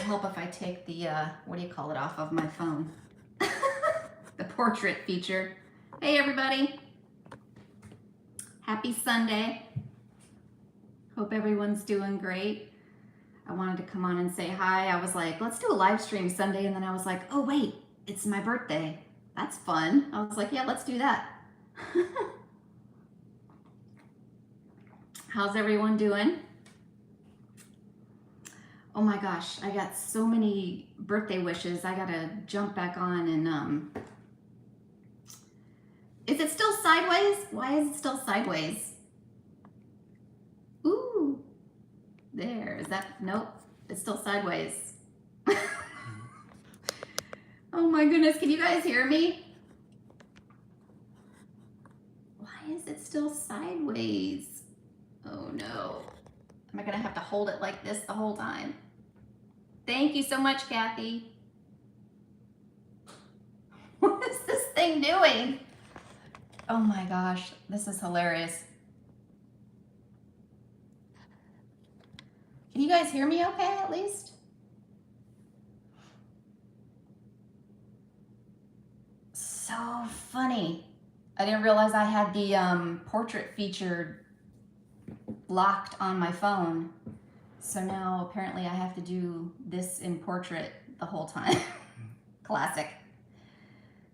help if I take the, what do you call it, off of my phone? The portrait feature. Hey everybody. Happy Sunday. Hope everyone's doing great. I wanted to come on and say hi. I was like, let's do a live stream Sunday. And then I was like, oh wait, it's my birthday. That's fun. I was like, yeah, let's do that. How's everyone doing? Oh my gosh, I got so many birthday wishes. I gotta jump back on and, is it still sideways? Why is it still sideways? Ooh, there, is that, nope, it's still sideways. Oh my goodness, can you guys hear me? Why is it still sideways? Oh no, am I gonna have to hold it like this the whole time? Thank you so much, Kathy. What is this thing doing? Oh my gosh, this is hilarious. Can you guys hear me okay, at least? So funny. I didn't realize I had the portrait feature locked on my phone. So now apparently I have to do this in portrait the whole time. Classic.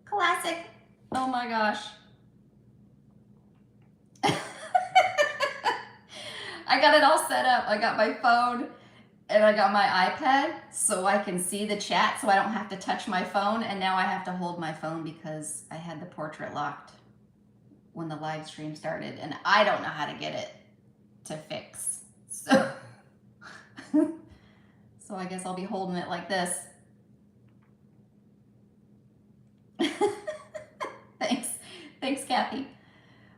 Classic. Oh my gosh. I got it all set up. I got my phone and I got my iPad so I can see the chat so I don't have to touch my phone. And now I have to hold my phone because I had the portrait locked when the live stream started and I don't know how to get it to fix. So, so I guess I'll be holding it like this. Thanks, Kathy.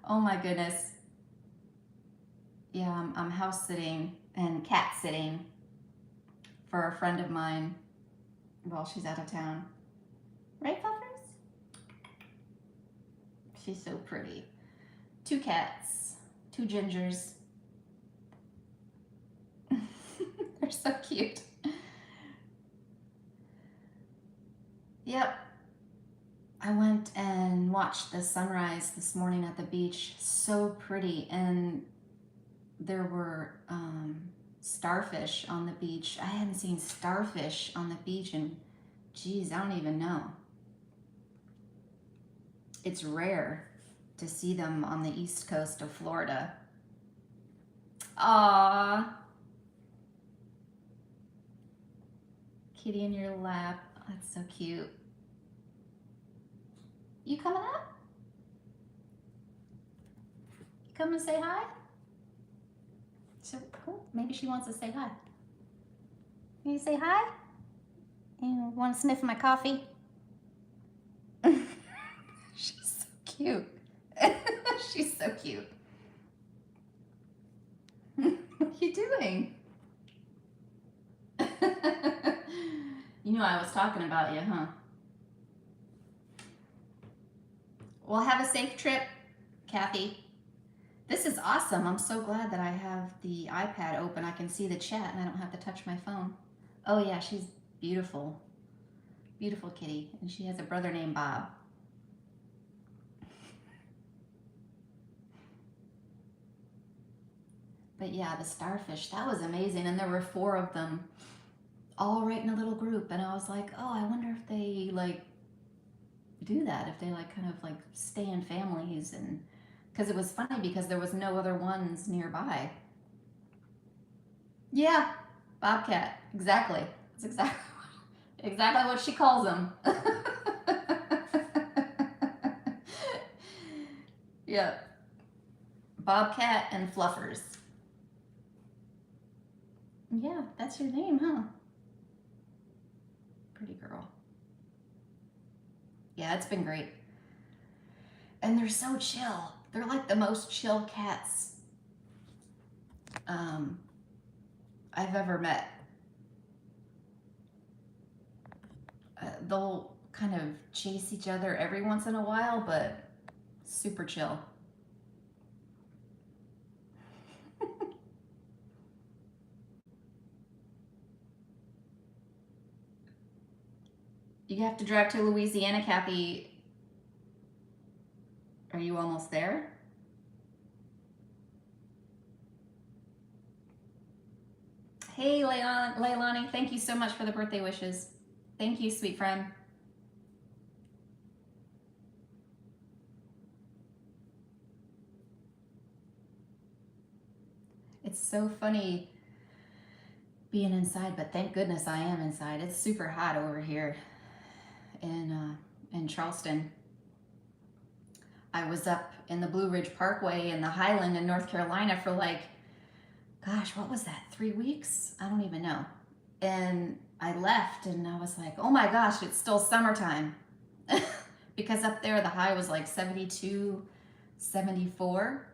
Oh my goodness. Yeah, I'm house sitting and cat sitting for a friend of mine while she's out of town. Right, Puffers? She's so pretty. 2 cats, 2 gingers. They're so cute. Yep. I went and watched the sunrise this morning at the beach. So pretty. And there were starfish on the beach. I hadn't seen starfish on the beach in, geez, I don't even know. It's rare to see them on the east coast of Florida. Aww. Kitty in your lap. That's so cute. You coming up? You come and say hi? So cool. Maybe she wants to say hi. Can you say hi? You want to sniff my coffee? She's so cute. She's so cute. What are you doing? You know I was talking about you, huh? Well, have a safe trip, Kathy. This is awesome. I'm so glad that I have the iPad open. I can see the chat and I don't have to touch my phone. Oh yeah, she's beautiful. Beautiful kitty. And she has a brother named Bob. But yeah, the starfish, that was amazing. And there were 4 of them all right in a little group. And I was like, oh, I wonder if they like do that, if they like kind of like stay in families. And because it was funny because there was no other ones nearby. Yeah, bobcat, exactly. That's exactly what she calls them. Yeah, bobcat and fluffers. Yeah, that's your name, huh? Pretty girl. Yeah, it's been great. And they're so chill. They're like the most chill cats I've ever met. They'll kind of chase each other every once in a while, but super chill. You have to drive to Louisiana, Kathy. Are you almost there? Hey, Leilani, thank you so much for the birthday wishes. Thank you, sweet friend. It's so funny being inside, but thank goodness I am inside. It's super hot over here in Charleston. I was up in the Blue Ridge Parkway in the Highland in North Carolina for like, gosh, what was that, 3 weeks? I don't even know. And I left and I was like, oh my gosh, it's still summertime. Because up there the high was like 72, 74.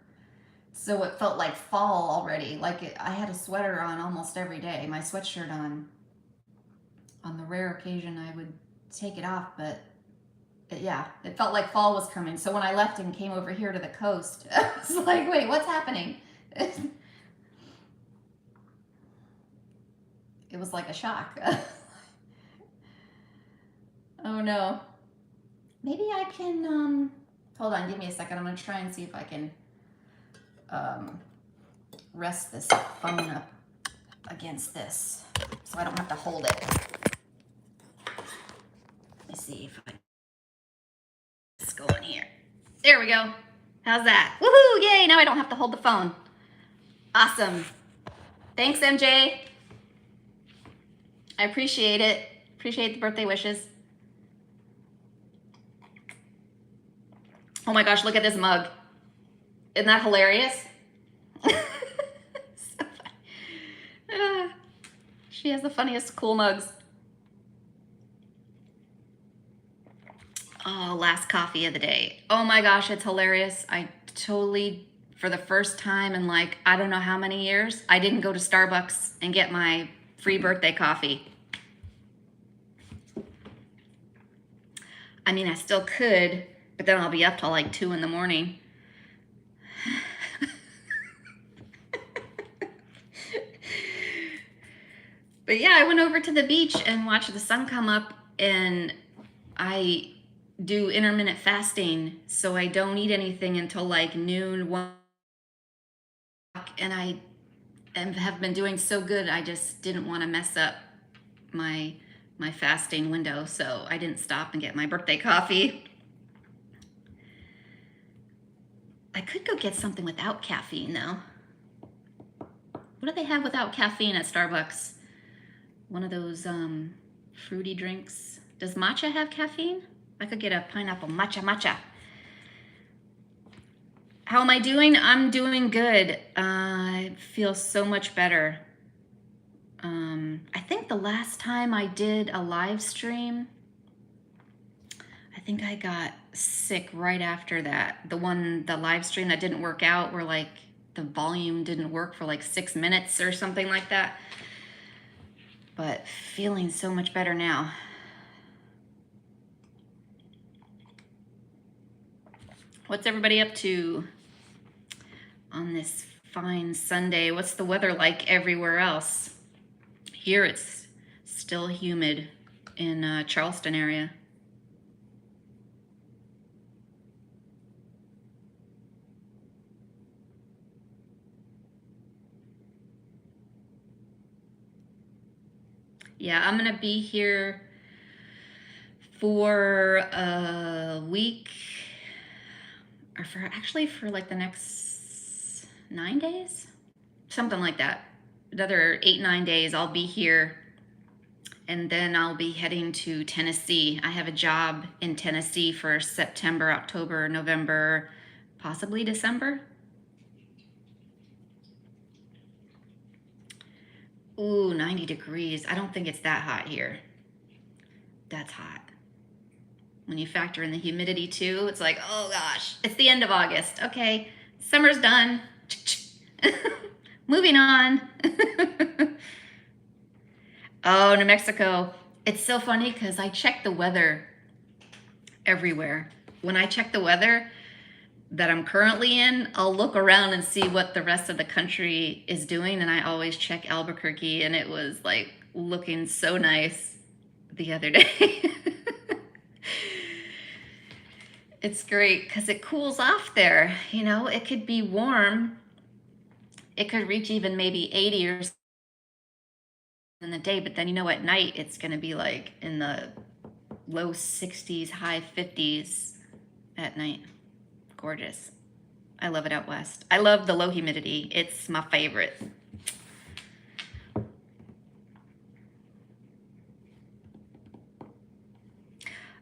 So it felt like fall already. Like I had a sweater on almost every day, my sweatshirt on. On the rare occasion I would take it off, but yeah, it felt like fall was coming. So when I left and came over here to the coast, I was like, wait, what's happening? It was like a shock. Oh no. Maybe I can, hold on, give me a second. I'm gonna try and see if I can rest this phone up against this so I don't have to hold it. Let me see if I can just go in here. There we go. How's that? Woohoo! Yay! Now I don't have to hold the phone. Awesome. Thanks, MJ. I appreciate it. Appreciate the birthday wishes. Oh my gosh, look at this mug. Isn't that hilarious? So funny. She has the funniest cool mugs. Oh, last coffee of the day. Oh my gosh, it's hilarious. I totally, for the first time in like, I don't know how many years, I didn't go to Starbucks and get my free birthday coffee. I mean, I still could, but then I'll be up till like 2 in the morning. But yeah, I went over to the beach and watched the sun come up, and I do intermittent fasting, so I don't eat anything until like noon, 1 o'clock, and I have been doing so good, I just didn't want to mess up my fasting window, so I didn't stop and get my birthday coffee. I could go get something without caffeine though. What do they have without caffeine at Starbucks? One of those fruity drinks. Does matcha have caffeine? I could get a pineapple matcha. How am I doing? I'm doing good. I feel so much better. I think the last time I did a live stream, I think I got sick right after that. The live stream that didn't work out, where like the volume didn't work for like 6 minutes or something like that. But feeling so much better now. What's everybody up to on this fine Sunday? What's the weather like everywhere else? Here it's still humid in Charleston area. Yeah, I'm gonna be here for a week, or for like the next 9 days, something like that. Another 8-9 days I'll be here, and then I'll be heading to Tennessee. I have a job in Tennessee for September, October, November, possibly December. Ooh, 90 degrees. I don't think it's that hot here. That's hot. When you factor in the humidity too, it's like, oh gosh, it's the end of August. Okay, summer's done. Moving on. Oh, New Mexico. It's so funny because I check the weather everywhere. When I check the weather that I'm currently in, I'll look around and see what the rest of the country is doing, and I always check Albuquerque, and it was like looking so nice the other day. It's great because it cools off there. You know, it could be warm. It could reach even maybe 80 or so in the day, but then you know at night it's going to be like in the low 60s, high 50s at night. Gorgeous. I love it out west. I love the low humidity. It's my favorite.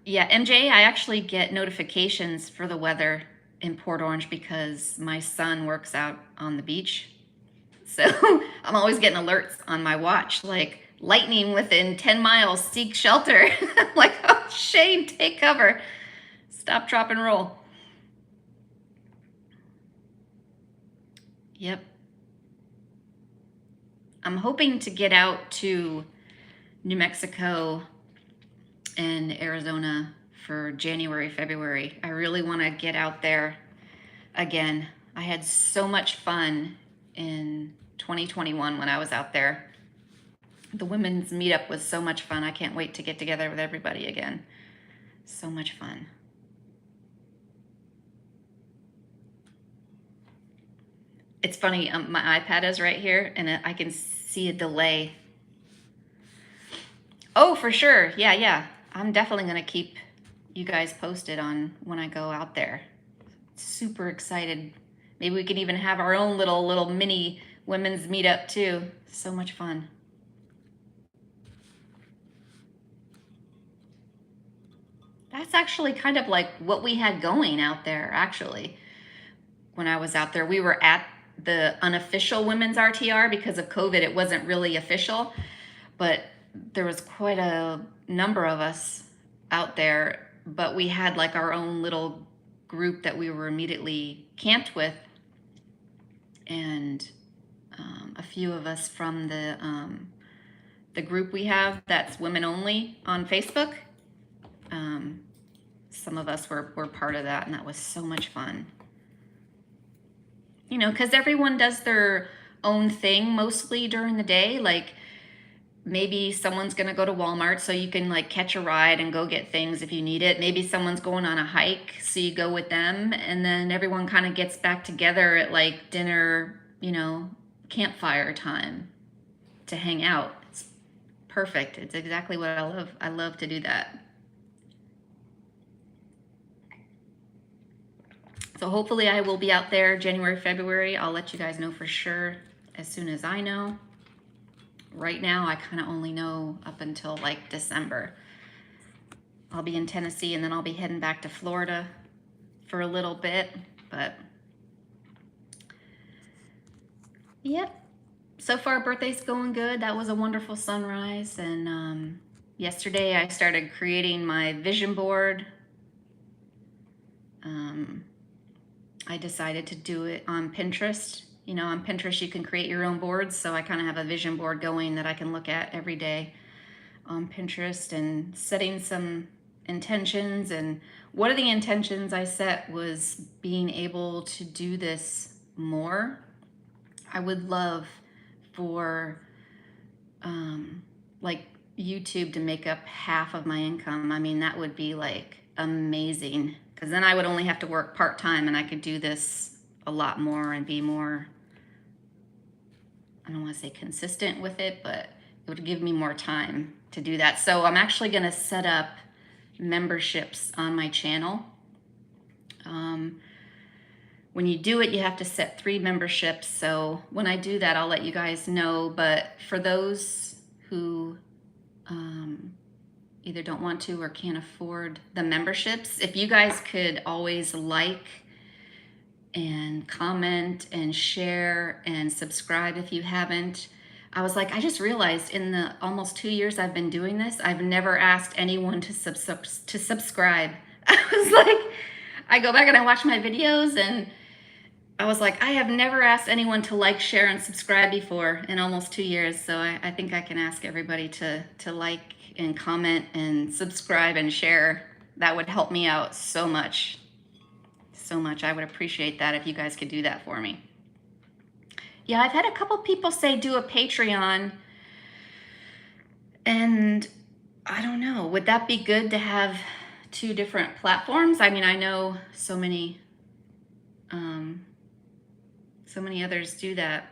Yeah, MJ, I actually get notifications for the weather in Port Orange because my son works out on the beach. So I'm always getting alerts on my watch, like lightning within 10 miles, seek shelter. I'm like, oh, Shane, take cover. Stop, drop, and roll. Yep. I'm hoping to get out to New Mexico and Arizona for January, February. I really want to get out there again. I had so much fun in 2021 when I was out there. The women's meetup was so much fun. I can't wait to get together with everybody again. So much fun. It's funny, my iPad is right here and I can see a delay. Oh, for sure. Yeah. I'm definitely going to keep you guys posted on when I go out there. Super excited. Maybe we can even have our own little mini women's meetup too. So much fun. That's actually kind of like what we had going out there, actually. When I was out there, we were at the unofficial women's RTR because of COVID. It wasn't really official, but there was quite a number of us out there, but we had like our own little group that we were immediately camped with, and a few of us from the group we have that's women only on Facebook. Some of us were part of that, and that was so much fun. You know, because everyone does their own thing mostly during the day. Like maybe someone's going to go to Walmart so you can like catch a ride and go get things if you need it. Maybe someone's going on a hike so you go with them, and then everyone kind of gets back together at like dinner, you know, campfire time to hang out. It's perfect. It's exactly what I love. I love to do that. So hopefully I will be out there January, February. I'll let you guys know for sure as soon as I know. Right now, I kind of only know up until like December. I'll be in Tennessee and then I'll be heading back to Florida for a little bit, but yep. So far, birthday's going good. That was a wonderful sunrise, and yesterday I started creating my vision board. I decided to do it on Pinterest. You know, on Pinterest you can create your own boards, so I kind of have a vision board going that I can look at every day on Pinterest, and setting some intentions. And one of the intentions I set was being able to do this more. I would love for like YouTube to make up half of my income. I mean, that would be like amazing, because then I would only have to work part-time and I could do this a lot more and be more, I don't want to say consistent with it, but it would give me more time to do that. So I'm actually going to set up memberships on my channel. When you do it, you have to set 3 memberships. So when I do that, I'll let you guys know. But for those who either don't want to or can't afford the memberships, if you guys could always like and comment and share and subscribe if you haven't. I was like, I just realized in the almost 2 years I've been doing this, I've never asked anyone to subscribe. I was like, I go back and I watch my videos, and I was like, I have never asked anyone to like, share, and subscribe before in almost 2 years. So I think I can ask everybody to like and comment and subscribe and share. That would help me out so much. So much. I would appreciate that if you guys could do that for me. Yeah, I've had a couple people say do a Patreon, and I don't know, would that be good to have 2 different platforms. I mean, I know so many others do that.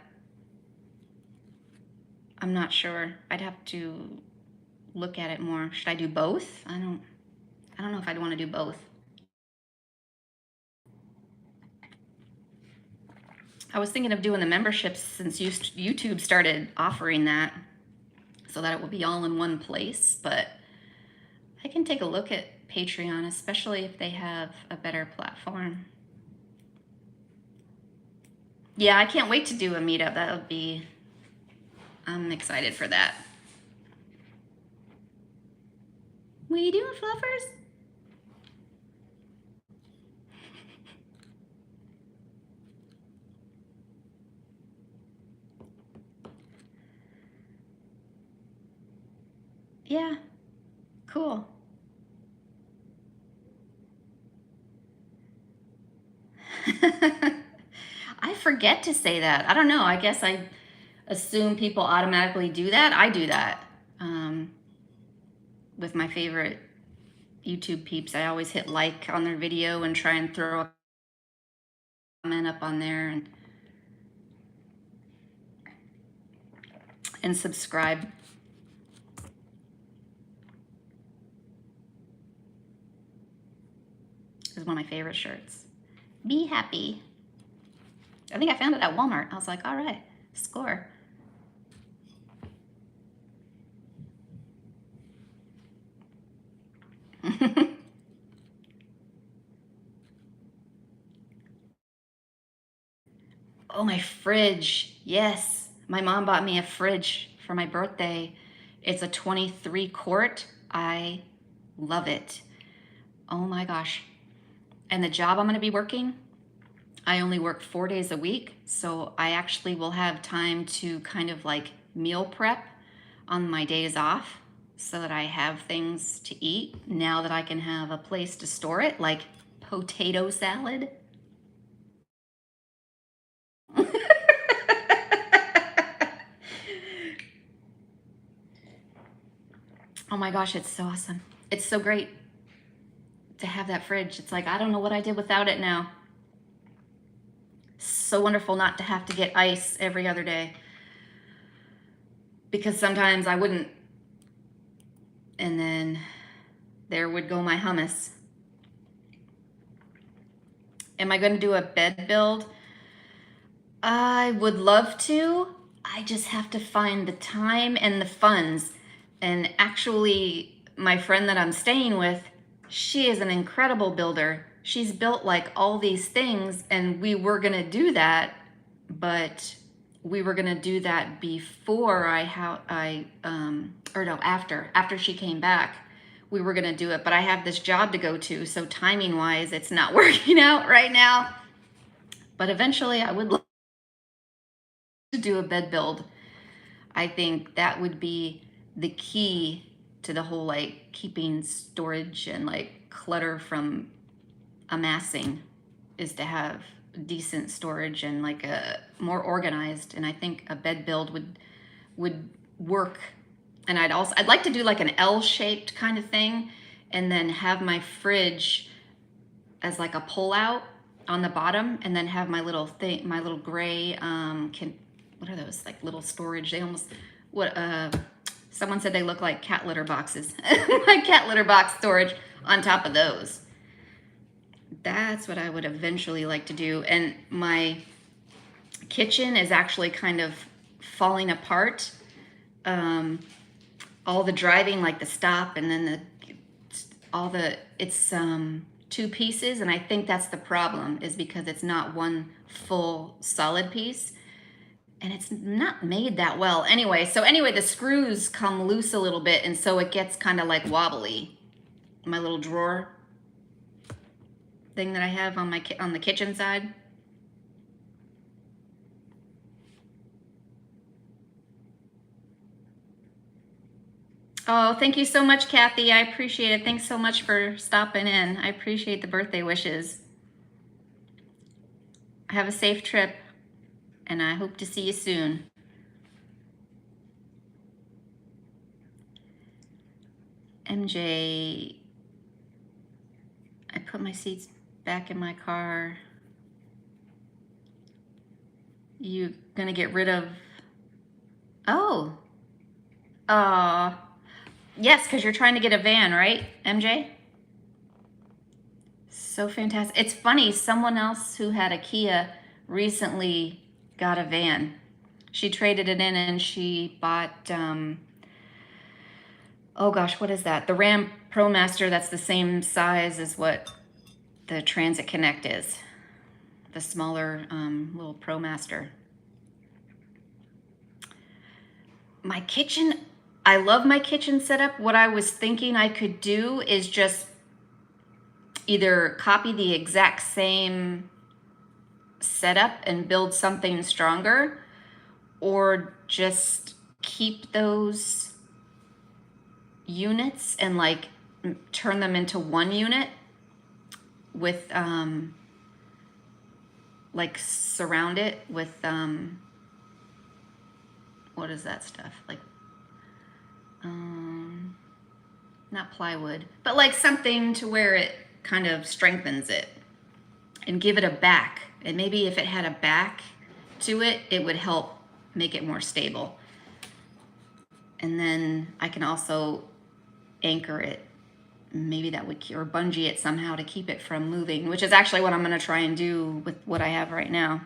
I'm not sure. I'd have to look at it more. Should I do both? I don't know if I'd want to do both. I was thinking of doing the memberships since YouTube started offering that, so that it will be all in one place, but I can take a look at Patreon, especially if they have a better platform. Yeah, I can't wait to do a meetup. That would be, I'm excited for that. What are you doing, Fluffers? Yeah, cool. I forget to say that. I don't know. I guess I assume people automatically do that. I do that with my favorite YouTube peeps. I always hit like on their video and try and throw a comment up on there and subscribe. This is one of my favorite shirts. Be happy. I think I found it at Walmart. I was like, all right, score. Oh, my fridge. Yes. My mom bought me a fridge for my birthday. It's a 23 quart. I love it. Oh my gosh. And the job I'm going to be working, I only work 4 days a week. So I actually will have time to kind of like meal prep on my days off so that I have things to eat now that I can have a place to store it, like potato salad. Oh my gosh, it's so awesome. It's so great to have that fridge. It's like, I don't know what I did without it now. So wonderful not to have to get ice every other day, because sometimes I wouldn't. And then there would go my hummus. Am I going to do a bed build? I would love to. I just have to find the time and the funds. And actually, my friend that I'm staying with, she is an incredible builder. She's built like all these things, and we were gonna do that, but we were gonna do that before after she came back. We were gonna do it, but I have this job to go to, so timing wise, it's not working out right now. But eventually, I would love to do a bed build. I think that would be the key to the whole like keeping storage and like clutter from amassing, is to have decent storage and like a more organized. And I think a bed build would work. And I'd like to do like an L-shaped kind of thing, and then have my fridge as like a pull out on the bottom, and then have my little thing, my little gray what are those, like little storage? They almost, someone said they look like cat litter boxes. My cat litter box storage on top of those. That's what I would eventually like to do. And my kitchen is actually kind of falling apart. All the driving, like the stop, and then it's 2 pieces, and I think that's the problem, is because it's not one full solid piece. And it's not made that well. Anyway, the screws come loose a little bit, and so it gets kind of like wobbly. My little drawer thing that I have on the kitchen side. Oh, thank you so much, Kathy. I appreciate it. Thanks so much for stopping in. I appreciate the birthday wishes. Have a safe trip, and I hope to see you soon. MJ, put my seats back in my car. You gonna get rid of, oh. Yes, because you're trying to get a van, right, MJ? So fantastic. It's funny, someone else who had a Kia recently got a van. She traded it in and she bought, oh gosh, what is that? The Ram ProMaster, that's the same size as what the Transit Connect is. The smaller little ProMaster. My kitchen, I love my kitchen setup. What I was thinking I could do is just either copy the exact same setup and build something stronger, or just keep those units and like turn them into one unit with like surround it with what is that stuff, like not plywood, but like something to where it kind of strengthens it and give it a back. And maybe if it had a back to it, it would help make it more stable. And then I can also anchor it. Maybe that would, or bungee it somehow to keep it from moving, which is actually what I'm gonna try and do with what I have right now.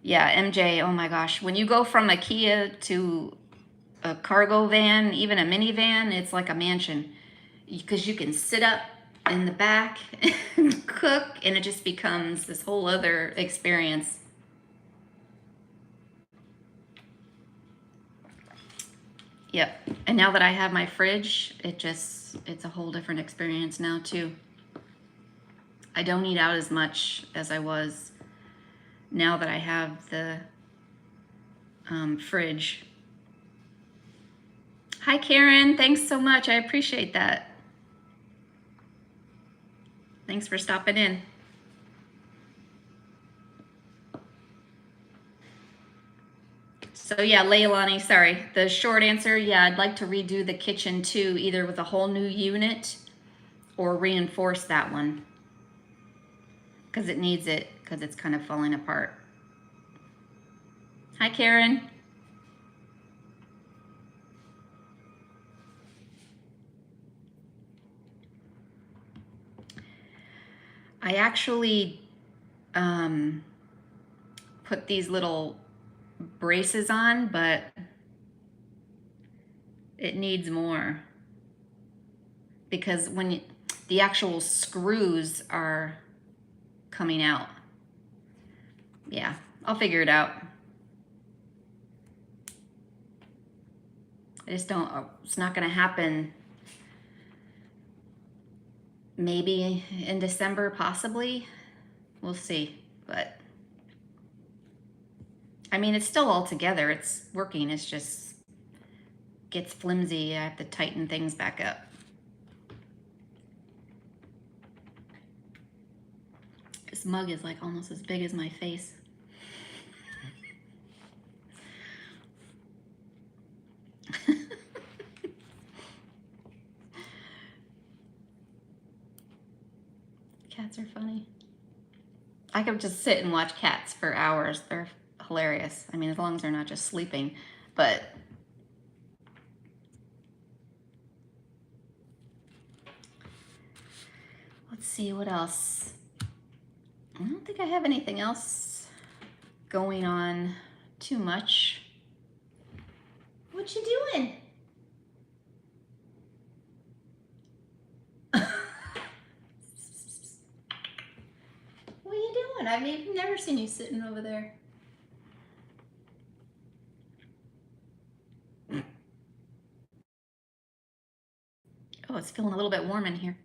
Yeah, MJ, oh my gosh. When you go from a Kia to a cargo van, even a minivan, it's like a mansion. Because you can sit up in the back and cook, and it just becomes this whole other experience. Yep, and now that I have my fridge, it's a whole different experience now too. I don't eat out as much as I was now that I have the fridge. Hi Karen, thanks so much, I appreciate that. Thanks for stopping in. So yeah, Leilani, sorry. The short answer, yeah, I'd like to redo the kitchen too, either with a whole new unit or reinforce that one. Because it needs it, because it's kind of falling apart. Hi, Karen. I actually put these little braces on, but it needs more. Because when the actual screws are coming out. Yeah, I'll figure it out. I just don't, it's not gonna happen. Maybe in December, possibly. We'll see, but I mean, it's still all together. It's working. It's just gets flimsy. I have to tighten things back up. This mug is like almost as big as my face. Cats are funny. I could just sit and watch cats for hours. They're hilarious. I mean, as long as they're not just sleeping, but let's see what else. I don't think I have anything else going on too much. What you doing? What are you doing? I've never seen you sitting over there. Oh, it's feeling a little bit warm in here.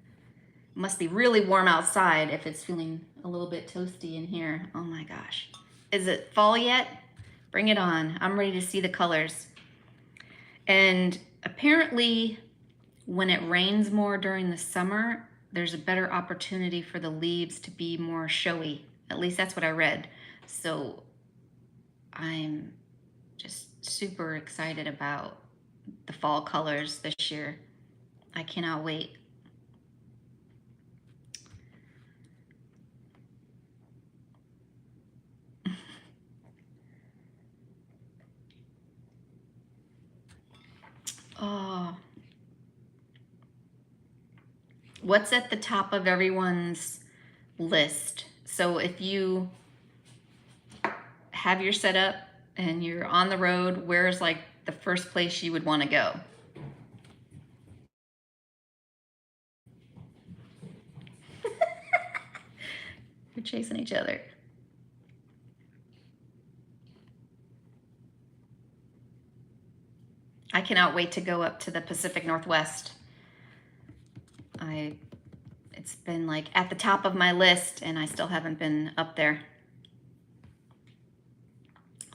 It must be really warm outside if it's feeling a little bit toasty in here. Oh my gosh. Is it fall yet? Bring it on. I'm ready to see the colors. And apparently when it rains more during the summer, there's a better opportunity for the leaves to be more showy. At least that's what I read. So I'm just super excited about the fall colors this year. I cannot wait. Oh, what's at the top of everyone's list? So if you have your setup and you're on the road, where's like the first place you would want to go? You're chasing each other. I cannot wait to go up to the Pacific Northwest. It's been like at the top of my list and I still haven't been up there.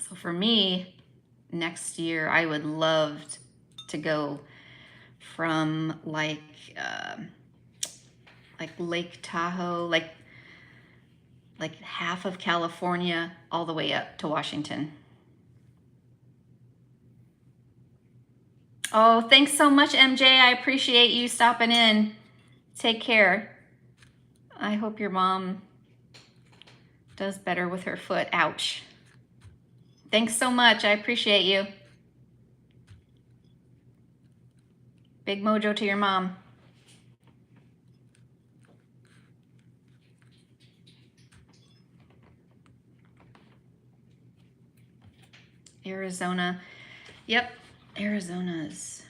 So for me, next year, I would love to go from like Lake Tahoe, like half of California all the way up to Washington. Oh, thanks so much, MJ. I appreciate you stopping in. Take care. I hope your mom does better with her foot. Ouch. Thanks so much. I appreciate you. Big mojo to your mom. Arizona. Yep, Arizona's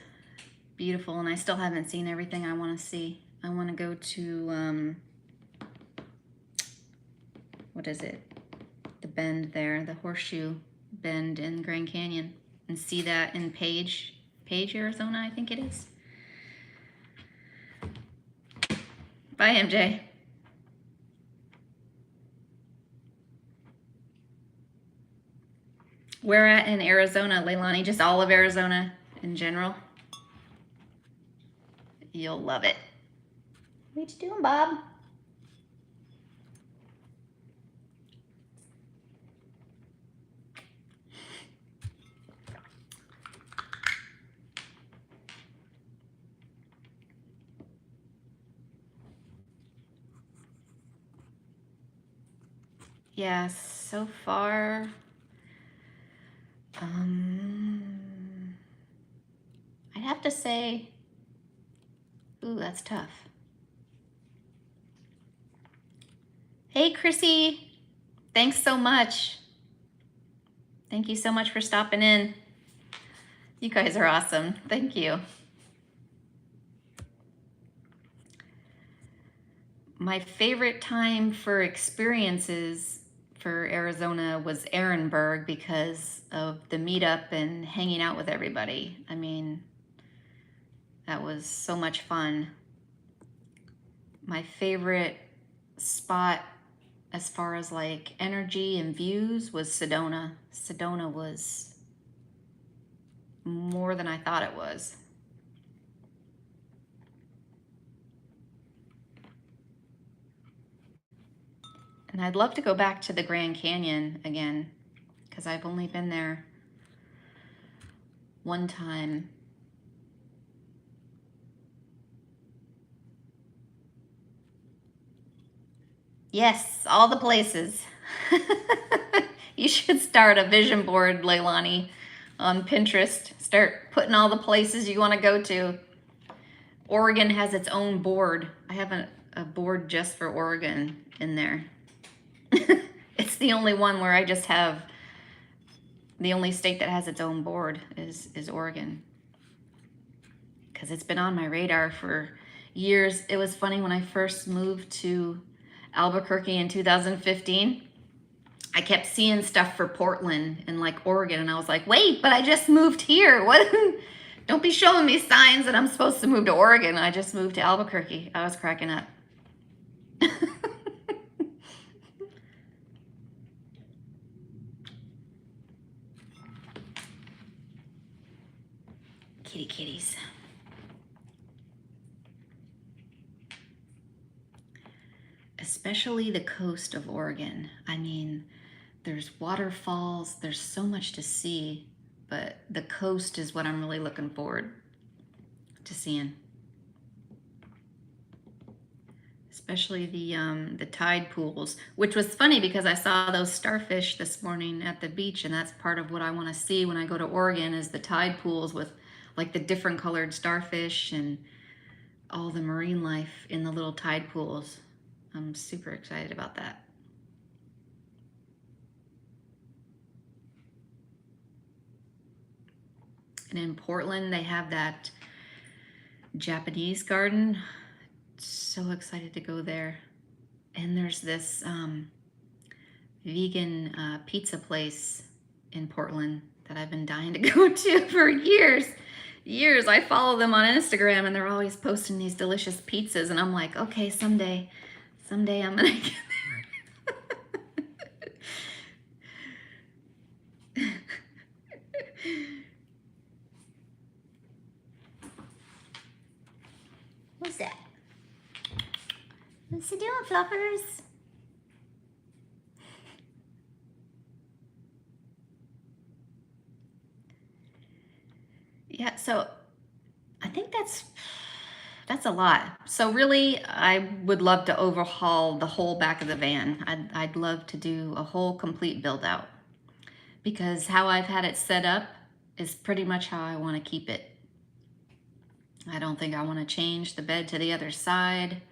beautiful, and I still haven't seen everything I want to see. I want to go to, what is it? The bend there, the horseshoe bend in Grand Canyon, and see that in Page, Arizona, I think it is. Bye, MJ. Where at in Arizona, Leilani? Just all of Arizona in general? You'll love it. What you doing, Bob? Yeah, so far, I'd have to say, ooh, that's tough. Hey, Chrissy, thanks so much. Thank you so much for stopping in. You guys are awesome. Thank you. My favorite time for experiences for Arizona was Ehrenberg because of the meetup and hanging out with everybody. I mean, that was so much fun. My favorite spot as far as like energy and views was Sedona. Sedona was more than I thought it was. And I'd love to go back to the Grand Canyon again because I've only been there one time. Yes, all the places. You should start a vision board, Leilani, on Pinterest. Start putting all the places you want to go to. Oregon has its own board. I have a board just for Oregon in there. It's the only one where I just have, the only state that has its own board is Oregon. Because it's been on my radar for years. It was funny when I first moved to Albuquerque in 2015. I kept seeing stuff for Portland and like Oregon, and I was like, wait, but I just moved here. What? Don't be showing me signs that I'm supposed to move to Oregon. I just moved to Albuquerque. I was cracking up. Kitty kitties. Especially the coast of Oregon. I mean, there's waterfalls, there's so much to see, but the coast is what I'm really looking forward to seeing. especially the tide pools, which was funny because I saw those starfish this morning at the beach, and that's part of what I want to see when I go to Oregon is the tide pools with like the different colored starfish and all the marine life in the little tide pools. I'm super excited about that. And in Portland, they have that Japanese garden. So excited to go there. And there's this vegan pizza place in Portland that I've been dying to go to for years. I follow them on Instagram and they're always posting these delicious pizzas, and I'm like, okay, someday I'm gonna get there. What's that? What's it doing, fluffers? Yeah, so I think that's a lot. So really, I would love to overhaul the whole back of the van. I'd love to do a whole complete build out, because how I've had it set up is pretty much how I want to keep it. I don't think I want to change the bed to the other side.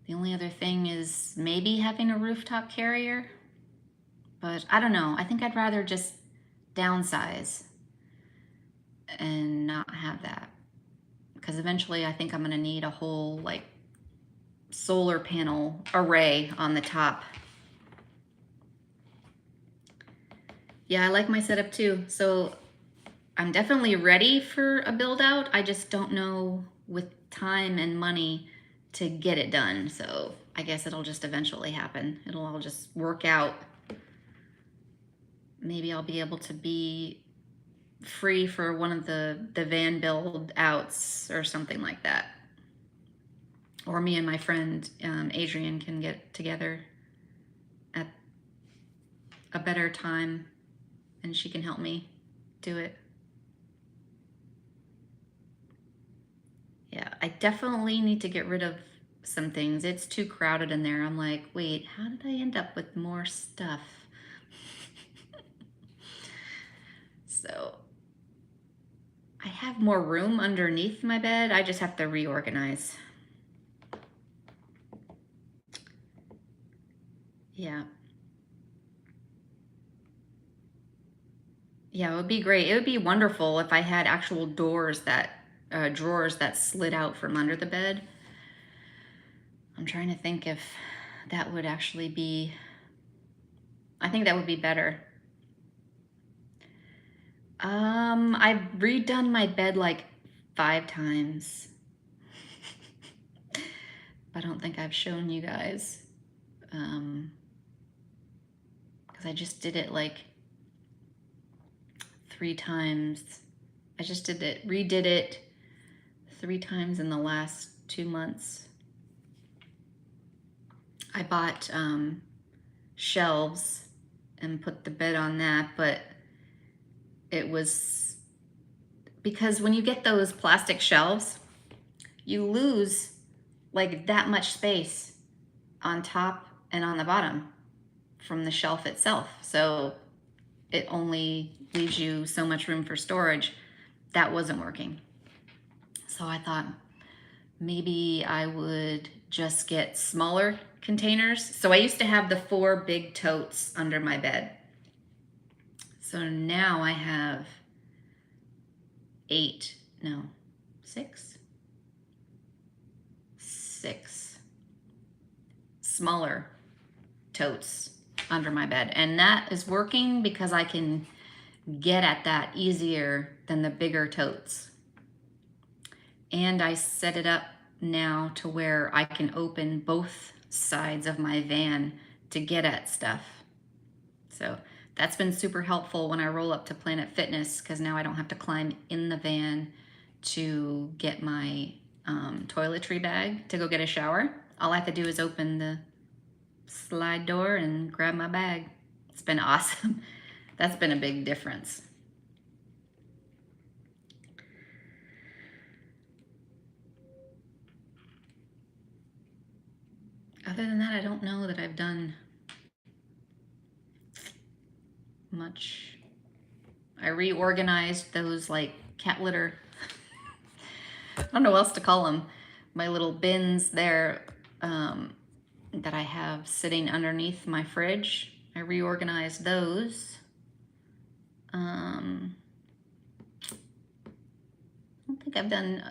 The only other thing is maybe having a rooftop carrier, but I don't know. I think I'd rather just downsize and not have that, because eventually I think I'm going to need a whole like solar panel array on the top. Yeah, I like my setup too. So I'm definitely ready for a build out. I just don't know with time and money to get it done. So I guess it'll just eventually happen. It'll all just work out. Maybe I'll be able to be free for one of the van build outs or something like that. Or me and my friend Adrian can get together at a better time and she can help me do it. Yeah, I definitely need to get rid of some things. It's too crowded in there. I'm like, wait, how did I end up with more stuff? So I have more room underneath my bed. I just have to reorganize. Yeah. Yeah, it would be great. It would be wonderful if I had actual doors that, drawers that slid out from under the bed. I'm trying to think if that would actually be, I think that would be better. I've redone my bed like 5 times. I don't think I've shown you guys. Because I just did it like 3 times. I just redid it 3 times in the last 2 months. I bought shelves and put the bed on that, but it was because when you get those plastic shelves, you lose like that much space on top and on the bottom from the shelf itself. So it only leaves you so much room for storage. That wasn't working. So I thought maybe I would just get smaller containers. So I used to have the 4 big totes under my bed. So now I have 6 smaller totes under my bed. And that is working because I can get at that easier than the bigger totes. And I set it up now to where I can open both sides of my van to get at stuff. So that's been super helpful when I roll up to Planet Fitness, because now I don't have to climb in the van to get my toiletry bag to go get a shower. All I have to do is open the slide door and grab my bag. It's been awesome. That's been a big difference. other than that, I don't know that I've done much. I reorganized those like cat litter, I don't know what else to call them, my little bins there that I have sitting underneath my fridge. I reorganized those. I don't think I've done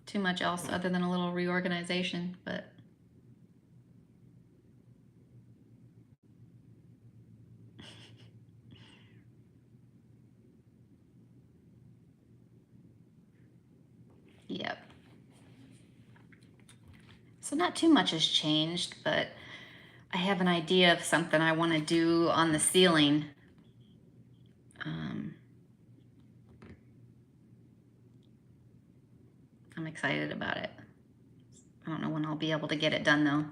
too much else other than a little reorganization, but yep. So not too much has changed, but I have an idea of something I want to do on the ceiling. I'm excited about it. I don't know when I'll be able to get it done though.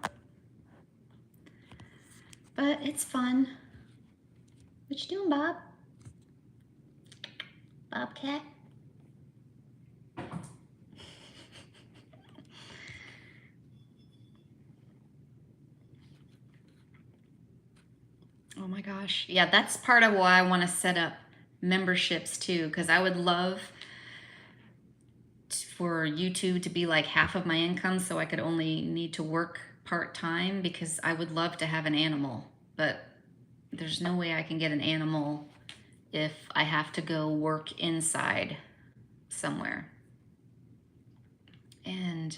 But it's fun. What you doing, Bob? Bobcat? Oh my gosh. Yeah, that's part of why I want to set up memberships too, because I would love for YouTube to be like half of my income so I could only need to work part-time, because I would love to have an animal, but there's no way I can get an animal if I have to go work inside somewhere. And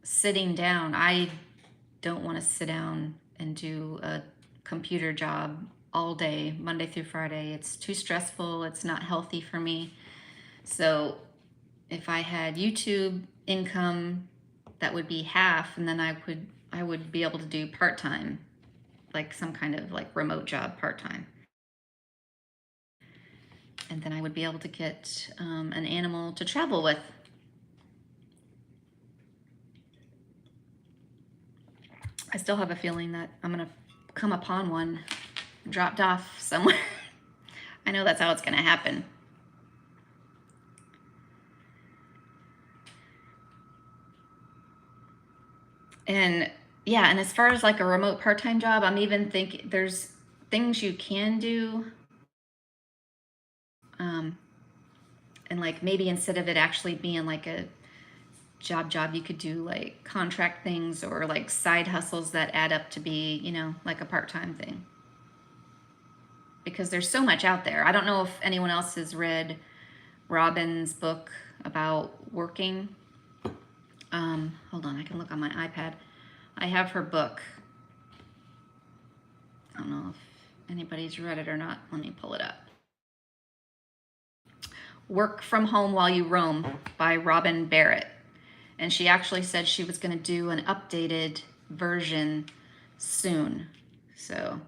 sitting down, I don't want to sit down and do a computer job all day, Monday through Friday. It's too stressful. It's not healthy for me. So if I had YouTube income, that would be half, and then I would be able to do part-time, like some kind of like remote job part-time. And then I would be able to get an animal to travel with. I still have a feeling that I'm gonna come upon one dropped off somewhere. I know that's how it's gonna happen. And yeah, and as far as like a remote part-time job, I'm even thinking there's things you can do. And like maybe instead of it actually being like a job, you could do like contract things or like side hustles that add up to be, you know, like a part-time thing. Because there's so much out there. I don't know if anyone else has read Robin's book about working. Hold on, I can look on my iPad. I have her book. I don't know if anybody's read it or not. Let me pull it up. Work from Home While You Roam by Robin Barrett. And she actually said she was going to do an updated version soon. So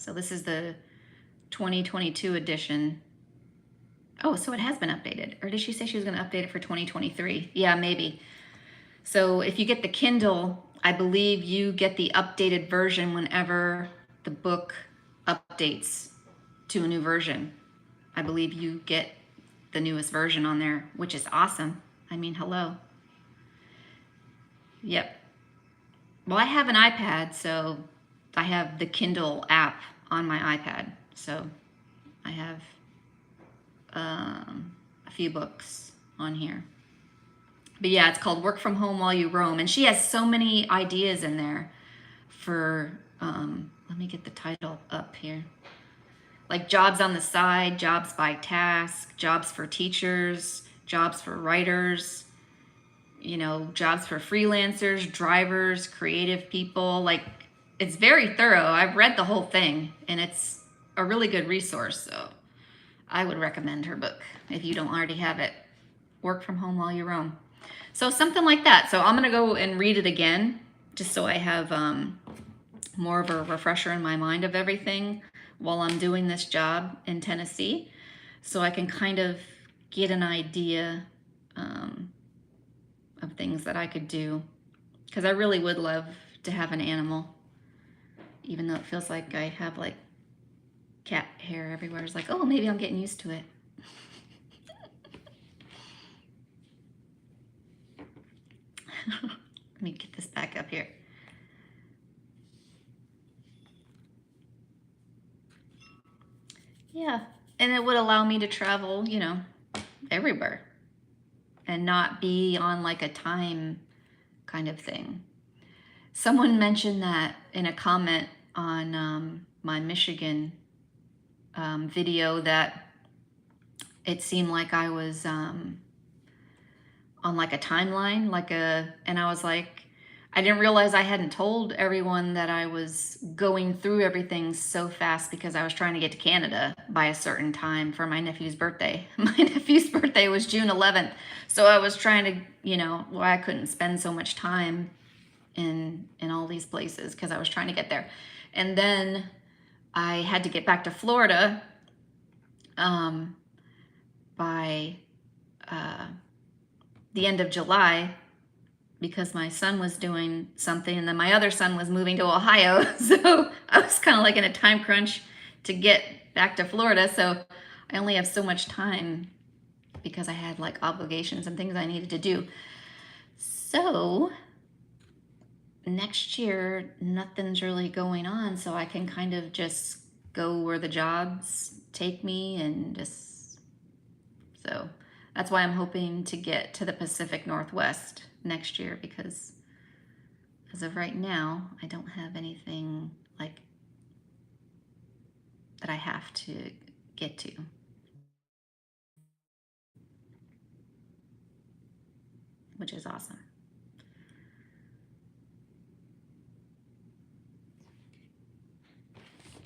this is the 2022 edition. Oh, so it has been updated. Or did she say she was going to update it for 2023? Yeah, maybe. So if you get the Kindle, I believe you get the updated version whenever the book updates to a new version. I believe you get the newest version on there, which is awesome. I mean, hello. Yep. Well, I have an iPad, so I have the Kindle app on my iPad. So I have a few books on here. But yeah, it's called Work from Home While You Roam. And she has so many ideas in there for, let me get the title up here. Like jobs on the side, jobs by task, jobs for teachers, jobs for writers, you know, jobs for freelancers, drivers, creative people. Like, it's very thorough. I've read the whole thing, and it's a really good resource. So I would recommend her book if you don't already have it. Work from Home While You Roam. So something like that. So I'm going to go and read it again, just so I have more of a refresher in my mind of everything while I'm doing this job in Tennessee, so I can kind of get an idea of things that I could do, because I really would love to have an animal, even though it feels like I have like cat hair everywhere. It's like, oh, maybe I'm getting used to it. Let me get this back up here. Yeah, and it would allow me to travel, you know, everywhere and not be on like a time kind of thing. Someone mentioned that in a comment on my Michigan video, that it seemed like I was on like a timeline, and I was like, I didn't realize I hadn't told everyone that I was going through everything so fast because I was trying to get to Canada by a certain time for my nephew's birthday. My nephew's birthday was June 11th. So I was trying to, you know, well, I couldn't spend so much time in all these places because I was trying to get there. And then I had to get back to Florida by the end of July because my son was doing something and then my other son was moving to Ohio. So I was kind of like in a time crunch to get back to Florida. So I only have so much time because I had like obligations and things I needed to do. So next year, nothing's really going on. So I can kind of just go where the jobs take me and just, so that's why I'm hoping to get to the Pacific Northwest next year, because as of right now, I don't have anything like that I have to get to. Which is awesome.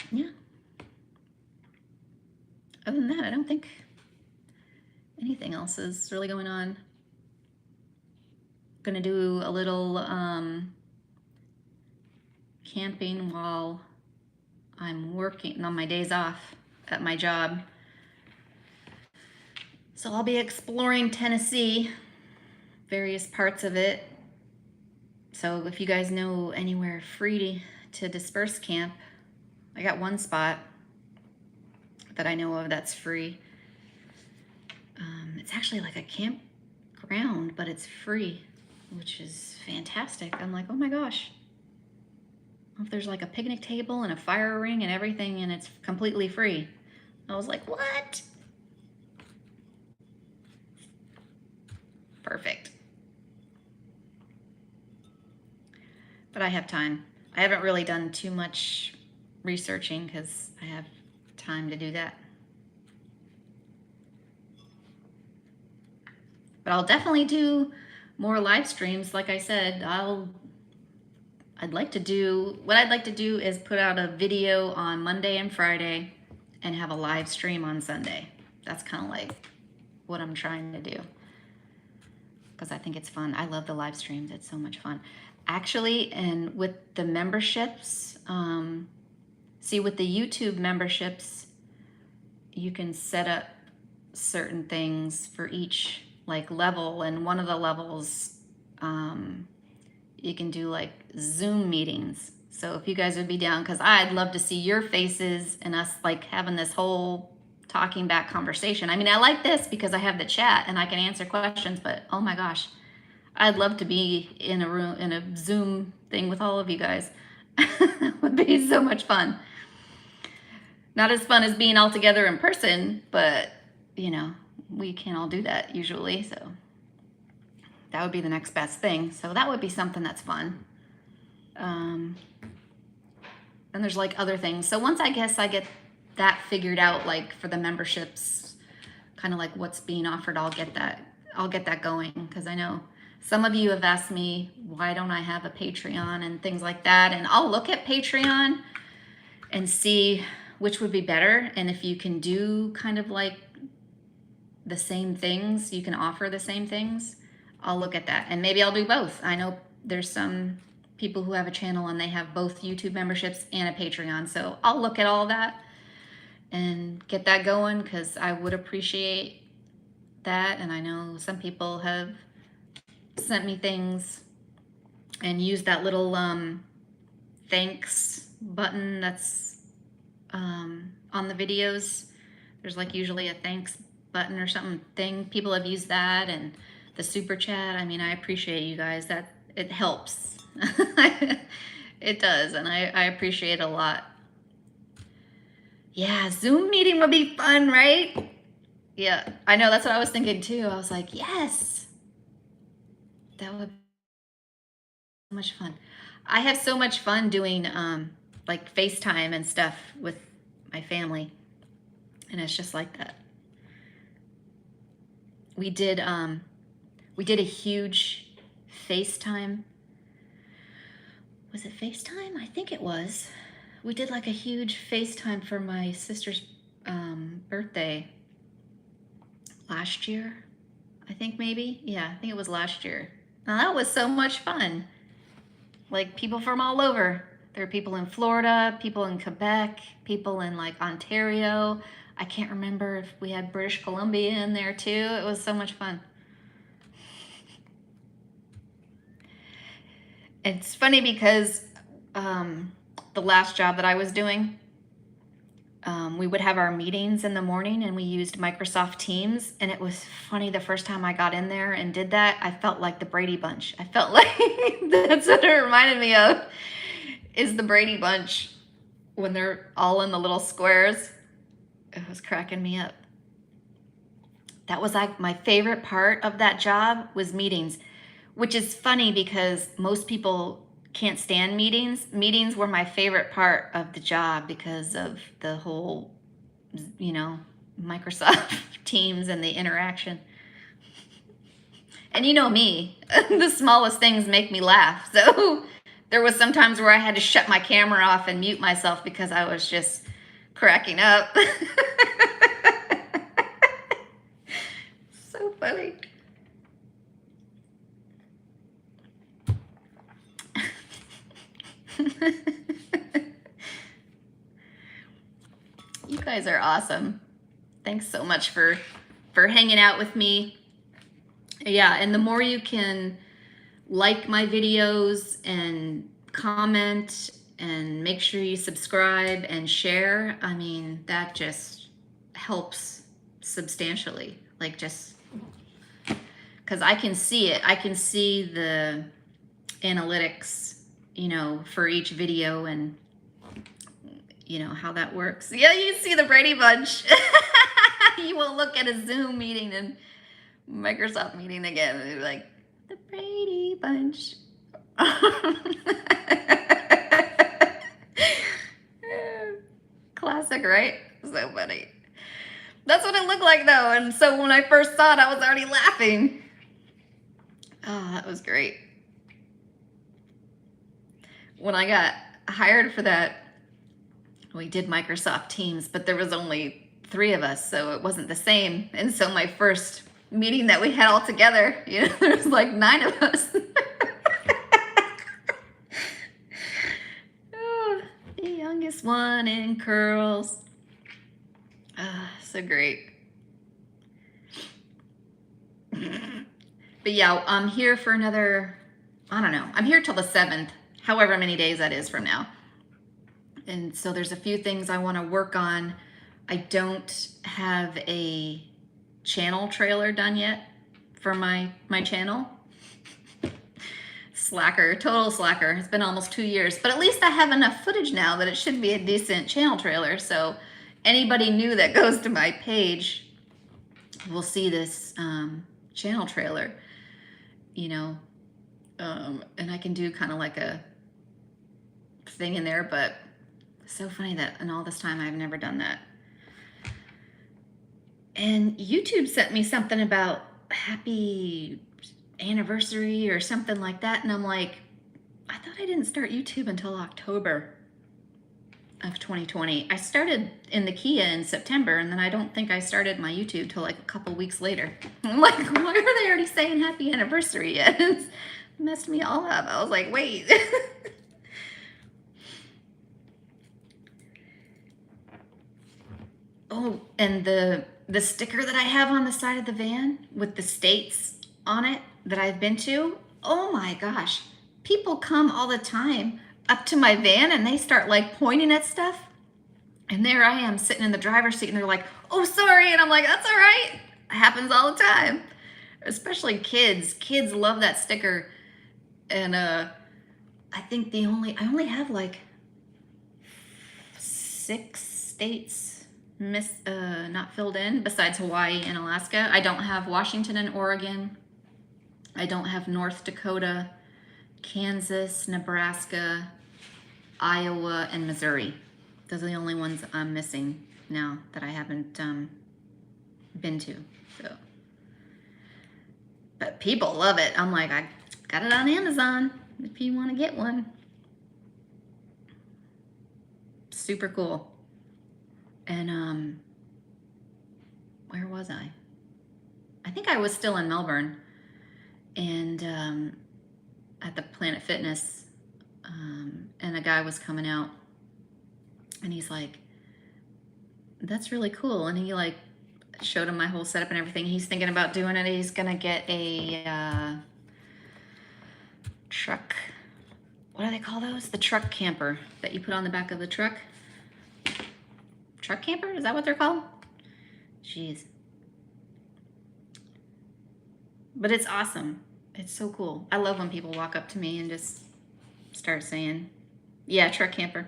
Yeah. Other than that, I don't think anything else is really going on. Gonna do a little camping while I'm working on my days off at my job. So I'll be exploring Tennessee, various parts of it. So if you guys know anywhere free to disperse camp, I got one spot that I know of that's free. It's actually like a campground, but it's free, which is fantastic. I'm like, oh my gosh. If there's like a picnic table and a fire ring and everything, and it's completely free. I was like, what? Perfect. But I have time. I haven't really done too much researching because I have time to do that. But I'll definitely do more live streams. Like I said, I'd like to do is put out a video on Monday and Friday and have a live stream on Sunday. That's kind of like what I'm trying to do, because I think it's fun. I love the live streams. It's so much fun. Actually, and with the memberships, see, with the YouTube memberships, you can set up certain things for each like level, and one of the levels, you can do like Zoom meetings. So if you guys would be down, because I'd love to see your faces and us like having this whole talking back conversation. I mean, I like this because I have the chat and I can answer questions, but oh my gosh, I'd love to be in a room, in a Zoom thing with all of you guys. It would be so much fun. Not as fun as being all together in person, but you know, we can't all do that usually, so that would be the next best thing. So that would be something that's fun. And there's like other things. So once I guess I get that figured out, like for the memberships, kind of like what's being offered, I'll get that going, because I know some of you have asked me, why don't I have a Patreon and things like that? And I'll look at Patreon and see which would be better. And if you can do kind of like the same things, you can offer the same things, I'll look at that. And maybe I'll do both. I know there's some people who have a channel and they have both YouTube memberships and a Patreon. So I'll look at all that and get that going, because I would appreciate that. And I know some people have sent me things and used that little thanks button that's on the videos. There's like usually a thanks button or something thing. People have used that, and the super chat. I mean, I appreciate you guys. That it helps. It does, and I appreciate it a lot. Yeah, Zoom meeting would be fun, right? Yeah, I know, that's what I was thinking too. I was like, yes, that would be so much fun. I have so much fun doing like FaceTime and stuff with my family, and it's just like that. We did a huge FaceTime. Was it FaceTime? I think it was. We did like a huge FaceTime for my sister's birthday last year. I think maybe. Yeah, I think it was last year. Now, that was so much fun. Like people from all over. There were people in Florida, people in Quebec, people in like Ontario. I can't remember if we had British Columbia in there too. It was so much fun. It's funny because the last job that I was doing, we would have our meetings in the morning and we used Microsoft Teams. And it was funny, the first time I got in there and did that, I felt like the Brady Bunch. I felt like that's what it reminded me of, is the Brady Bunch when they're all in the little squares. It was cracking me up. That was like my favorite part of that job was meetings, which is funny because most people can't stand meetings. Meetings were my favorite part of the job because of the whole, you know, Microsoft Teams and the interaction. And you know me, the smallest things make me laugh. So there was some times where I had to shut my camera off and mute myself because I was just cracking up. So funny. You guys are awesome. Thanks so much for hanging out with me. Yeah, and the more you can like my videos and comment and make sure you subscribe and share, I mean, that just helps substantially. Like, just because I can see it. I can see the analytics, you know, for each video and, you know, how that works. Yeah, you see the Brady Bunch. You won't look at a Zoom meeting and Microsoft meeting again. You're like, the Brady Bunch. Classic, right? So funny. That's what it looked like though. And so when I first saw it, I was already laughing. Oh, that was great. When I got hired for that, we did Microsoft Teams, but there was only 3 of us, so it wasn't the same. And so my first meeting that we had all together, you know, there was like 9 of us. Oh, the youngest one in curls. So great. But yeah, I'm here for another, I don't know, I'm here till the 7th, however many days that is from now. And so there's a few things I want to work on. I don't have a channel trailer done yet for my channel. Slacker, total slacker. It's been almost 2 years, but at least I have enough footage now that it should be a decent channel trailer. So anybody new that goes to my page will see this channel trailer, you know, and I can do kind of like a thing in there, but so funny that in all this time I've never done that. And YouTube sent me something about happy anniversary or something like that, and I'm like, I thought I didn't start YouTube until October of 2020. I started in the Kia in September, and then I don't think I started my YouTube till like a couple weeks later. I'm like, why are they already saying happy anniversary yet? It's messed me all up. I was like, wait. Oh, and the sticker that I have on the side of the van with the states on it that I've been to, oh my gosh, people come all the time up to my van and they start like pointing at stuff. And there I am sitting in the driver's seat and they're like, oh, sorry. And I'm like, that's all right. It happens all the time. Especially kids. Kids love that sticker. And I think I only have like 6 states not filled in besides Hawaii and Alaska. I don't have Washington and Oregon. I don't have North Dakota, Kansas, Nebraska, Iowa, and Missouri. Those are the only ones I'm missing now that I haven't been to. So, but people love it. I'm like, I got it on Amazon if you want to get one. Super cool. And where was I? I think I was still in Melbourne, and at the Planet Fitness, and a guy was coming out, and he's like, "That's really cool," and he like showed him my whole setup and everything. He's thinking about doing it. He's gonna get a truck. What do they call those? The truck camper that you put on the back of the truck. Truck camper? Is that what they're called? Jeez. But it's awesome. It's so cool. I love when people walk up to me and just start saying, yeah, truck camper.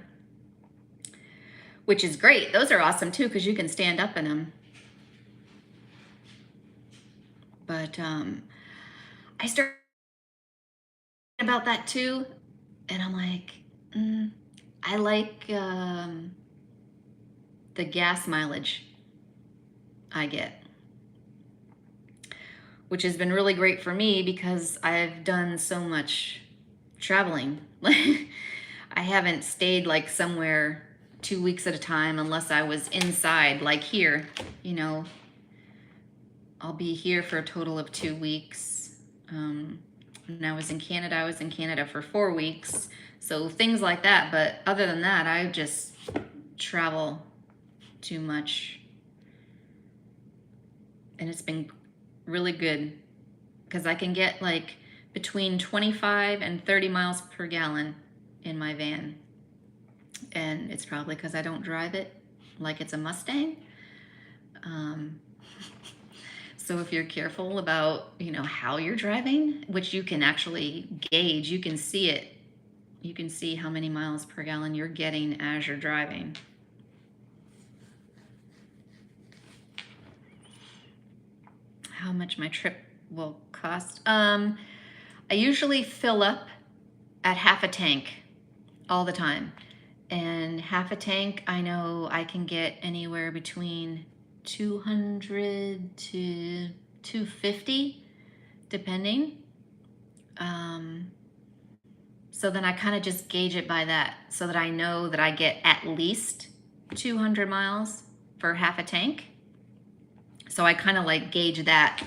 Which is great. Those are awesome too, because you can stand up in them. But I started about that too, and I'm like, I like the gas mileage I get, which has been really great for me because I've done so much traveling. I haven't stayed like somewhere 2 weeks at a time unless I was inside, like here, you know. I'll be here for a total of 2 weeks. When I was in Canada for 4 weeks. So things like that. But other than that, I just travel too much. And it's been really good because I can get like between 25 and 30 miles per gallon in my van. And it's probably because I don't drive it like it's a Mustang. So if you're careful about, you know, how you're driving, which you can actually gauge, you can see it. You can see how many miles per gallon you're getting as you're driving. How much my trip will cost? I usually fill up at half a tank all the time. And half a tank, I know I can get anywhere between 200 to 250, depending. So then I kind of just gauge it by that so that I know that I get at least 200 miles for half a tank. So I kind of like gauge that.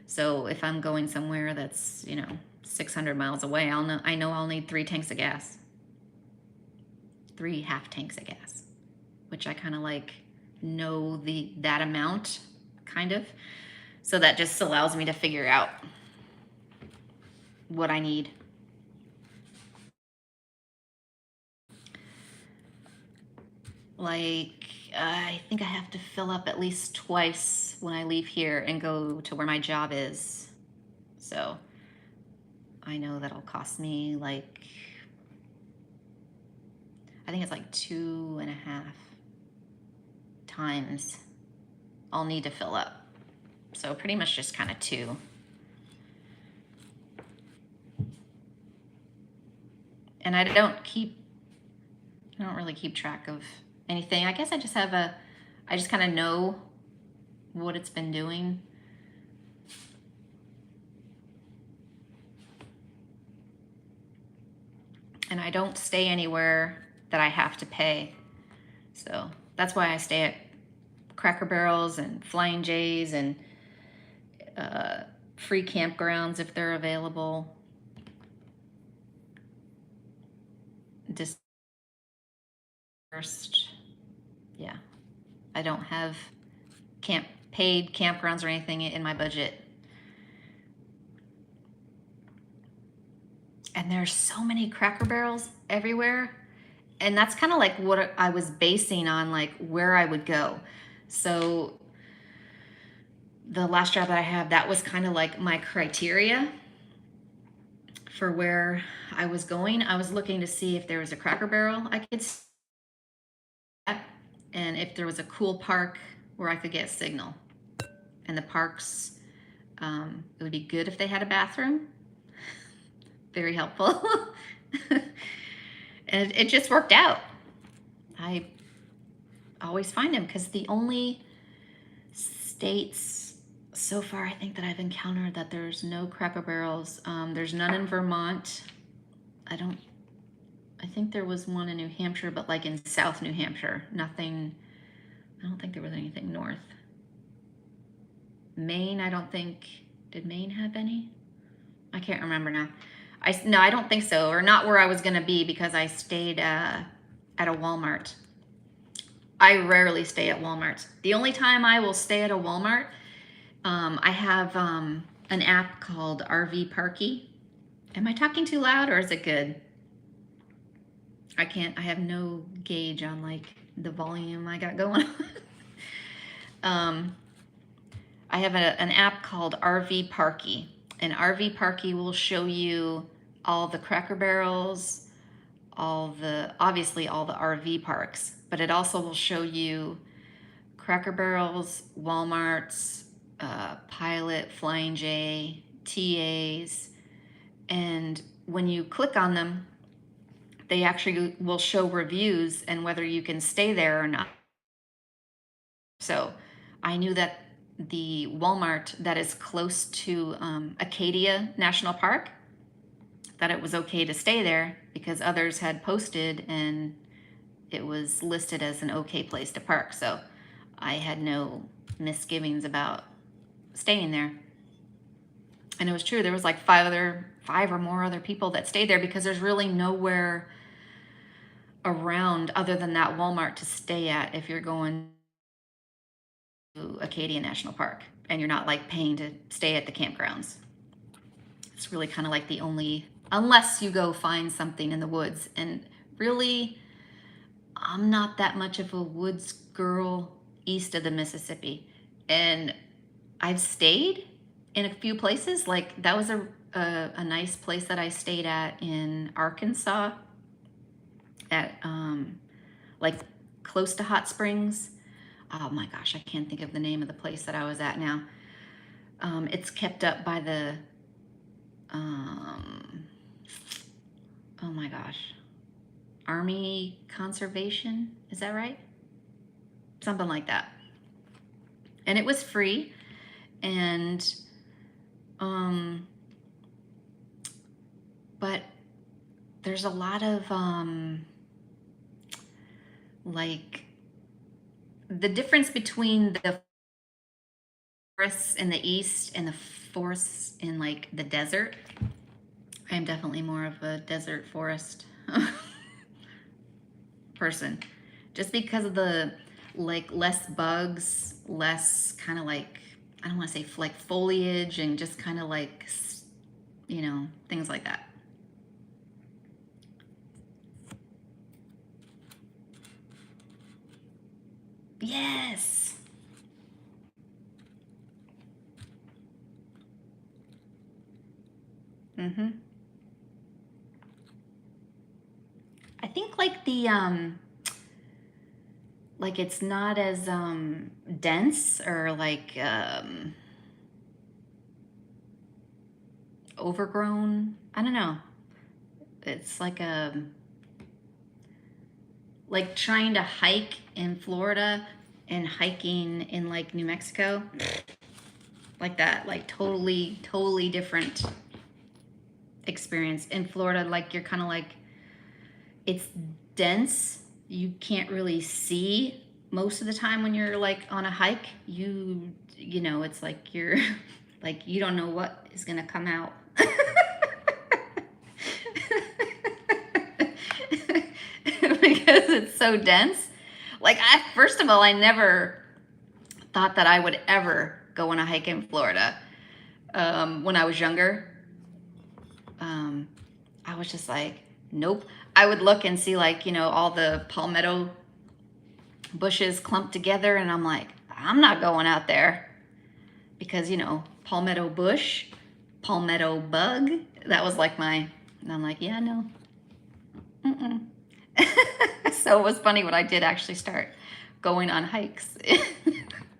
So if I'm going somewhere that's, you know, 600 miles away, I know I'll need 3 tanks of gas. 3 half tanks of gas, which I kind of like know that amount, kind of. So that just allows me to figure out what I need. Like, I think I have to fill up at least twice when I leave here and go to where my job is. So I know that'll cost me like, I think it's like 2.5 times I'll need to fill up. So pretty much just kind of 2. And I don't really keep track of anything. I guess I just kind of know what it's been doing. And I don't stay anywhere that I have to pay. So that's why I stay at Cracker Barrels and Flying J's and free campgrounds if they're available. First, yeah, I don't have paid campgrounds or anything in my budget. And there's so many Cracker Barrels everywhere. And that's kind of like what I was basing on, like where I would go. So the last job that I have, that was kind of like my criteria for where I was going. I was looking to see if there was a Cracker Barrel I could stay at, and if there was a cool park where I could get signal. And the parks, it would be good if they had a bathroom. Very helpful. And it just worked out. I always find them, because the only states so far I think that I've encountered that there's no Cracker Barrels, there's none in Vermont. I think there was one in New Hampshire, but like in South New Hampshire, nothing. I don't think there was anything north. Maine, I don't think, did Maine have any? I can't remember now. No, I don't think so, or not where I was gonna be, because I stayed at a Walmart. I rarely stay at Walmart. The only time I will stay at a Walmart, I have an app called RV Parky. Am I talking too loud, or is it good? I have no gauge on like the volume I got going on. I have an app called RV Parky, and RV Parky will show you all the Cracker Barrels, obviously all the RV parks, but it also will show you Cracker Barrels, Walmarts, Pilot, Flying J, TAs, and when you click on them, they actually will show reviews and whether you can stay there or not. So I knew that the Walmart that is close to Acadia National Park, that it was okay to stay there, because others had posted and it was listed as an okay place to park. So I had no misgivings about staying there. And it was true. There was like five or more other people that stayed there, because there's really nowhere around other than that Walmart to stay at if you're going to Acadia National Park and you're not like paying to stay at the campgrounds. It's really kind of like the only, unless you go find something in the woods. And really, I'm not that much of a woods girl east of the Mississippi. And I've stayed in a few places. Like that was a nice place that I stayed at in Arkansas, at like close to Hot Springs. Oh my gosh, I can't think of the name of the place that I was at now. It's kept up by the, oh my gosh, Army Conservation, is that right? Something like that. And it was free, and but there's a lot of like the difference between the forests in the east and the forests in like the desert. I am definitely more of a desert forest person, just because of the like less bugs, less kind of like, I don't want to say like foliage, and just kind of like, you know, things like that. Yes. Mm-hmm. I think like the like it's not as dense or like overgrown. I don't know. It's like like trying to hike in Florida and hiking in like New Mexico. Like that, like totally different experience. In Florida, like you're kind of like, it's dense. You can't really see most of the time when you're like on a hike. You know, it's like you're like, you don't know what is gonna come out. Because it's so dense. Like first of all, I never thought that I would ever go on a hike in Florida. When I was younger, I was just like, nope. I would look and see like, you know, all the palmetto bushes clumped together, and I'm like, I'm not going out there. because, you know, palmetto bush, palmetto bug. That was like and I'm like, yeah, no. Mm-mm. So it was funny when I did actually start going on hikes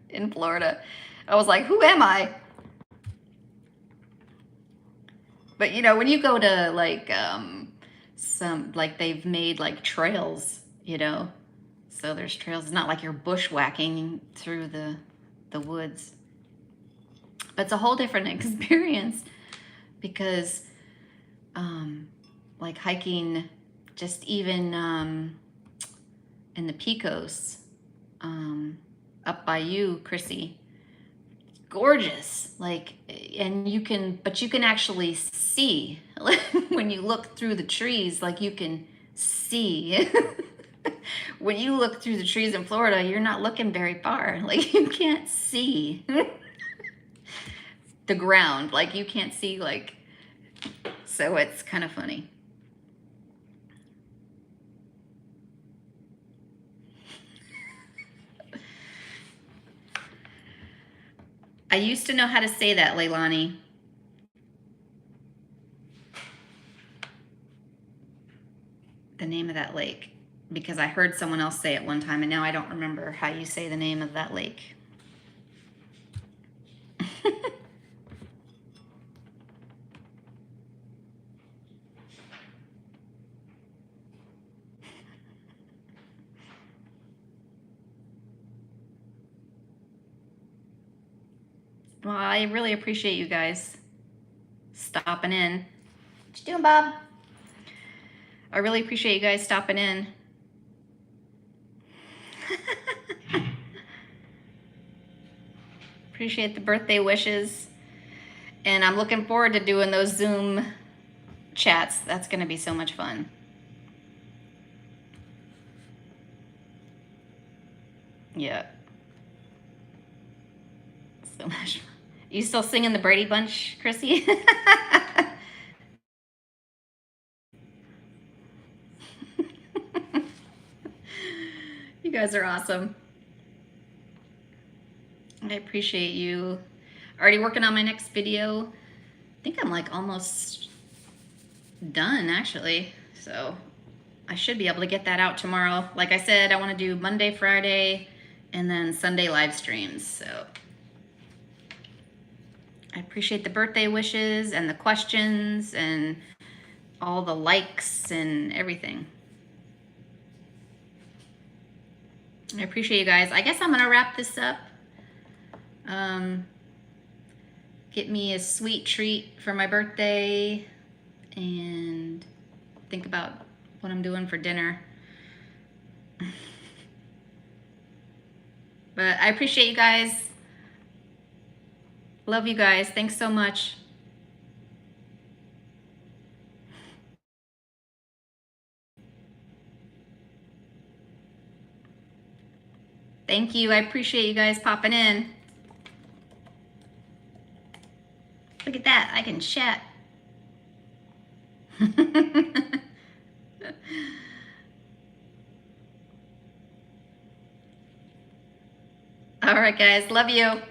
in Florida. I was like, who am I? But you know, when you go to like like they've made like trails, you know, so there's trails. It's not like you're bushwhacking through the woods, but it's a whole different experience because like hiking, just even in the Pecos, up by you, Chrissy, gorgeous. Like, and but you can actually see when you look through the trees, like you can see. When you look through the trees in Florida, you're not looking very far. Like you can't see the ground. Like you can't see so it's kind of funny. I used to know how to say that, Leilani. The name of that lake, because I heard someone else say it one time and now I don't remember how you say the name of that lake. Well, I really appreciate you guys stopping in. What you doing, Bob? I really appreciate you guys stopping in. Appreciate the birthday wishes. And I'm looking forward to doing those Zoom chats. That's going to be so much fun. Yeah. So much fun. You still singing the Brady Bunch, Chrissy? You guys are awesome. I appreciate you. Already working on my next video. I think I'm like almost done actually. So I should be able to get that out tomorrow. Like I said, I want to do Monday, Friday, and then Sunday live streams. So I appreciate the birthday wishes and the questions and all the likes and everything. I appreciate you guys. I guess I'm gonna wrap this up. Get me a sweet treat for my birthday and think about what I'm doing for dinner. But I appreciate you guys. Love you guys. Thanks so much. Thank you. I appreciate you guys popping in. Look at that. I can chat. All right, guys. Love you.